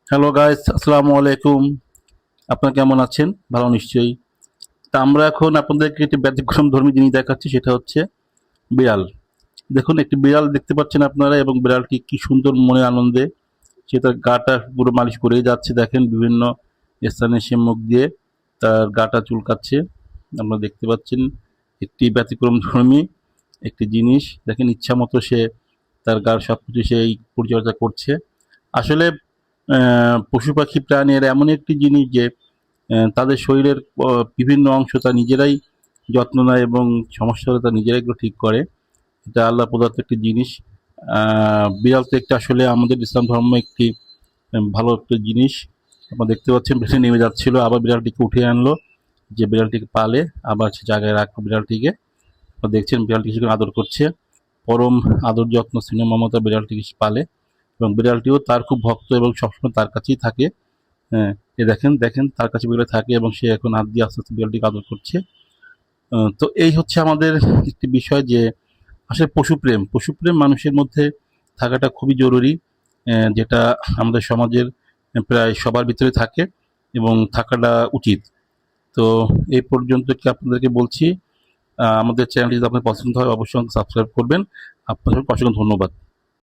Hello guys, আসসালামু আলাইকুম। আপনারা কেমন আছেন? ভালো নিশ্চয়ই। তা আমরা এখন আপনাদেরকে একটি ব্যতিক্রমধর্মী জিনিস দেখাচ্ছি, সেটা হচ্ছে বিড়াল। দেখুন, একটি বিড়াল দেখতে পাচ্ছেন আপনারা, এবং বিড়ালটি কি সুন্দর মনে আনন্দে সে তার গাটা পুরো মালিশ করেই যাচ্ছে। দেখেন, বিভিন্ন স্থানে সে মুখ দিয়ে তার গাটা চুলকাচ্ছে। আপনারা দেখতে পাচ্ছেন একটি ব্যতিক্রমধর্মী একটি জিনিস। দেখেন, ইচ্ছা মতো সে তার গার সবকিছু সেই পরিচর্যা করছে। আসলে পশু পাখি প্রাণী এরা এমন একটি জিনিস যে তাদের শরীরের বিভিন্ন অংশ তারা নিজেরাই যত্ন নেয়, এবং সমস্যা হলে তারা নিজেরাই এগুলো ঠিক করে। এটা আল্লাহ প্রদত্ত একটি জিনিস। বিড়াল তো একটা আসলে আমাদের ইসলাম ধর্ম একটি ভালো একটা জিনিস। আপনারা দেখতে পাচ্ছেন বেশি নেমে যাচ্ছিল, আবার বিড়ালটিকে উঠিয়ে আনলো, যে বিড়ালটিকে পালে আবার সে জায়গায় রাখলো বিড়ালটিকে। আপনারা দেখছেন বিড়ালটিকে সেখানে আদর করছে, পরম আদর যত্ন স্নেহ মমতা বিড়ালটিকে সে পালে, এবং বিড়ালটিও তার খুব ভক্ত এবং সবসময় তার কাছেই থাকে। হ্যাঁ, এ দেখেন, দেখেন তার কাছে বিড়াল থাকে, এবং সে এখন হাত দিয়ে আস্তে আস্তে বিড়ালটিকে আদর করছে। তো এই হচ্ছে আমাদের একটি বিষয় যে আসলে পশুপ্রেম মানুষের মধ্যে থাকাটা খুবই জরুরি, যেটা আমাদের সমাজের প্রায় সবার ভিতরে থাকে এবং থাকাটা উচিত। তো এই পর্যন্ত কি আপনাদেরকে বলছি। আমাদের চ্যানেলটি যদি আপনার পছন্দ হয় অবশ্যই সাবস্ক্রাইব করবেন। আপনাদের অসংখ্য ধন্যবাদ।